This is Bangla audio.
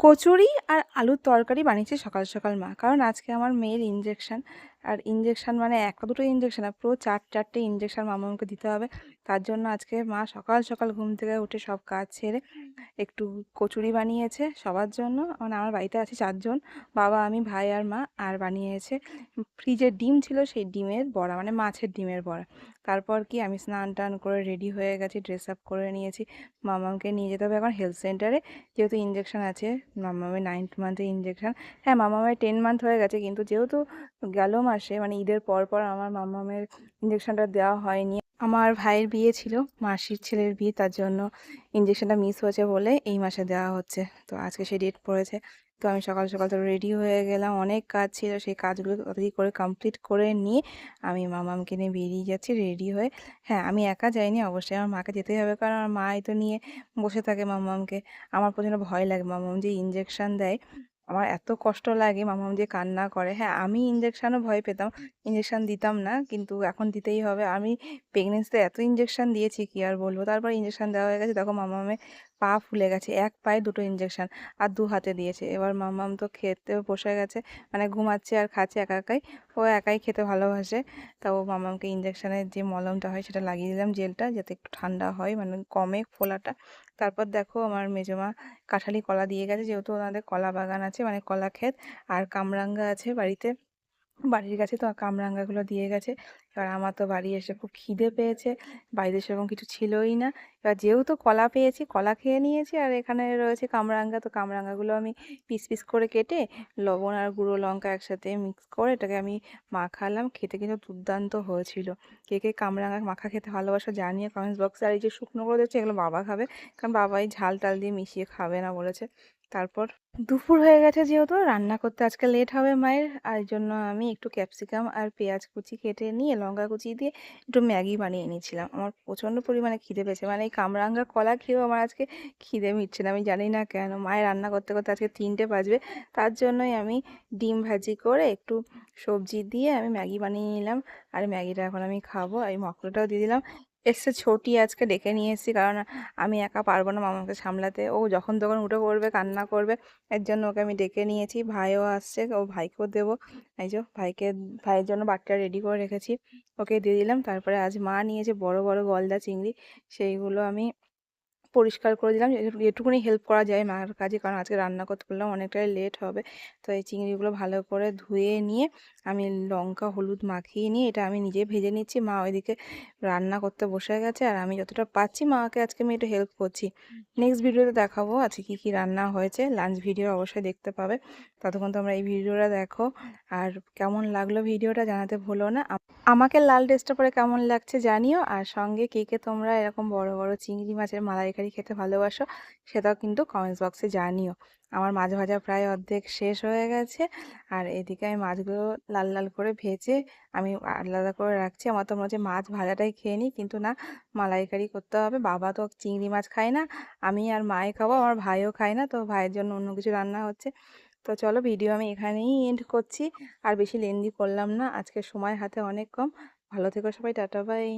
কচুরি আর আলুর তরকারি বানিয়েছে সকাল সকাল মা, কারণ আজকে আমার মেয়ের ইঞ্জেকশন। আর ইঞ্জেকশন মানে একটা দুটো ইঞ্জেকশন না, পুরো চারটে ইঞ্জেকশন মামাকে দিতে হবে। তার জন্য আজকে মা সকাল সকাল ঘুম থেকে উঠে সব কাজ ছেড়ে একটু কচুরি বানিয়েছে সবার জন্য। মানে আমার বাড়িতে আছে চারজন, বাবা, আমি, ভাই আর মা। আর বানিয়েছে ফ্রিজের ডিম ছিল, সেই ডিমের বড়া, মানে মাছের ডিমের বড়া। তারপর কি আমি স্নান টান করে রেডি হয়ে গেছি, ড্রেস আপ করে নিয়েছি। মামাকে নিয়ে যেতে হবে এখন হেলথ সেন্টারে, যেহেতু ইঞ্জেকশন আছে। মামামের 9th মান্থে ইঞ্জেকশন। হ্যাঁ, মামামের 10 মান্থ হয়ে গেছে, কিন্তু যেহেতু গেল মাসে মানে ঈদের পর পর আমার মামামের ইঞ্জেকশনটা দেওয়া হয়নি। আমার ভাইয়ের বিয়ে ছিল, মাসির ছেলের বিয়ে, তার জন্য ইঞ্জেকশনটা মিস হয়েছে বলে এই মাসে দেওয়া হচ্ছে। তো আজকে সেই ডেট পড়েছে। তো আমি সকাল সকাল তো রেডি হয়ে গেলাম, অনেক কাজ ছিল, সেই কাজগুলো তাড়াতাড়ি করে কমপ্লিট করে নিয়ে আমি মামামকে নিয়ে বেরিয়ে যাচ্ছি রেডি হয়ে। হ্যাঁ, আমি একা যাইনি, অবশ্যই আমার মাকে যেতেই হবে, কারণ আমার মাই তো নিয়ে বসে থাকে মামামকে। আমার প্রচণ্ড ভয় লাগে, মামাম যে ইঞ্জেকশন দেয় আমার এত কষ্ট লাগে, মামাম যে কান্না করে। হ্যাঁ, আমি ইঞ্জেকশনও ভয় পেতাম, ইঞ্জেকশন দিতাম না, কিন্তু এখন দিতেই হবে। আমি প্রেগনেন্সিতে এত ইঞ্জেকশন দিয়েছি কি আর বলবো। তারপর ইঞ্জেকশন দেওয়া হয়ে গেছে, দেখো মামামের পা ফুলে গেছে, এক পায়ে দুটো ইঞ্জেকশন, আর দু হাতে দিয়েছে। এবার মামাম তো খেতে বসে গেছে, মানে ঘুমাচ্ছে আর খাচ্ছে একা একাই। ও একাই খেতে ভালোবাসে। তা ও মামামকে ইঞ্জেকশনের যে মলমটা হয় সেটা লাগিয়ে দিলাম, জেলটা, যাতে একটু ঠান্ডা হয়, মানে কমে ফোলাটা। তারপর দেখো আমার মেজমা কাঁঠালি কলা দিয়ে গেছে, যেহেতু ওনাদের কলা বাগান আছে, মানে কলা ক্ষেত। আর কামরাঙ্গা আছে বাড়িতে, বাড়ির কাছে, তো কামরাঙ্গাগুলো দিয়ে গেছে। এবার আমার তো বাড়ি এসে খুব খিদে পেয়েছে, বাড়িতে সেরকম কিছু ছিলই না। এবার যেহেতু কলা পেয়েছি, কলা খেয়ে নিয়েছি, আর এখানে রয়েছে কামরাঙ্গা, তো কামরাঙ্গাগুলো আমি পিস পিস করে কেটে লবণ আর গুঁড়ো লঙ্কা একসাথে মিক্স করে এটাকে আমি মাখালাম। খেতে কিন্তু দুর্দান্ত হয়েছিল। কে কে কামরাঙ্গা মাখা খেতে ভালোবাসো জানিয়ে কমেন্টস বক্সে। আর এই যে শুকনোগুলো দেখছি, এগুলো বাবা খাবে, কারণ বাবাই ঝাল টাল দিয়ে মিশিয়ে খাবে না বলেছে। তারপর দুপুর হয়ে গেছে, যেহেতু রান্না করতে আজকে লেট হবে মায়ের, আর এই জন্য আমি একটু ক্যাপসিকাম আর পেঁয়াজ কুচি কেটে নিয়ে লঙ্কা কুচি দিয়ে একটু ম্যাগি বানিয়ে নিয়েছিলাম। আমার প্রচণ্ড পরিমাণে খিদে পেয়েছে, মানে এই কামরাঙ্গা কলা খেয়েও আমার আজকে খিদে মিটছে না, আমি জানি না কেন। মায়ের রান্না করতে করতে আজকে 3টে বাজবে। তার জন্যই আমি ডিম ভাজি করে একটু সবজি দিয়ে আমি ম্যাগি বানিয়ে নিলাম। আর ম্যাগিটা এখন আমি খাবো। এই মশলাটাও দিয়ে দিলাম। এসছে ছোটি, আজকে ডেকে নিয়ে এসেছি, কারণ আমি একা পারবো না মামাকে সামলাতে, ও যখন তখন উঠে পড়বে, কান্না করবে। এর জন্য ওকে আমি ডেকে নিয়েছি। ভাইও আসছে, ও ভাইকেও দেবো। এই যে ভাইয়ের জন্য বাটিটা রেডি করে রেখেছি, ওকে দিয়ে দিলাম। তারপরে আজ মা নিয়েছে বড় বড় গলদা চিংড়ি, সেইগুলো আমি পরিষ্কার করে দিলাম, যেটুকুনি হেল্প করা যায় মার কাজে, কারণ আজকে রান্না করতে পারলাম অনেকটাই লেট হবে। তো এই চিংড়িগুলো ভালো করে ধুয়ে নিয়ে আমি লঙ্কা হলুদ মাখিয়ে নিয়ে এটা আমি নিজে ভেজে নিচ্ছি। মা ওইদিকে রান্না করতে বসে গেছে, আর আমি যতটা পাচ্ছি মাকে আজকে আমি একটু হেল্প করছি। নেক্সট ভিডিওতে দেখাবো আজকে কী কী রান্না হয়েছে, লাঞ্চ ভিডিও অবশ্যই দেখতে পাবে। ততক্ষণ তোমরা এই ভিডিওটা দেখো। আর কেমন লাগলো ভিডিওটা জানাতে ভুলো না। আমাকে লাল ড্রেসটা পরে কেমন লাগছে জানিও। আর সঙ্গে কে কে তোমরা এরকম বড় বড় চিংড়ি মাছের মালাইকারি খেতে ভালোবাসো, সেটাও কিন্তু কমেন্টস বক্সে জানিও। আমার মাছ ভাজা প্রায় অর্ধেক শেষ হয়ে গেছে, আর এদিকে আমি মাছগুলো লাল লাল করে ভেজে আমি আলাদা করে রাখছি। আমার তো মনে হচ্ছে মাছ ভাজাটাই খেয়ে নিই, কিন্তু না, মালাইকারি করতে হবে। বাবা তো চিংড়ি মাছ খায় না, আমি আর মায়ে খাবো, আমার ভাইও খায় না, তো ভাইয়ের জন্য অন্য কিছু রান্না হচ্ছে। তো চলো, ভিডিও আমি এখানেই এন্ড করছি, আর বেশি লেন্দি করলাম না, আজকে সময় হাতে অনেক কম। ভালো থেকো সবাই, টাটা বাই।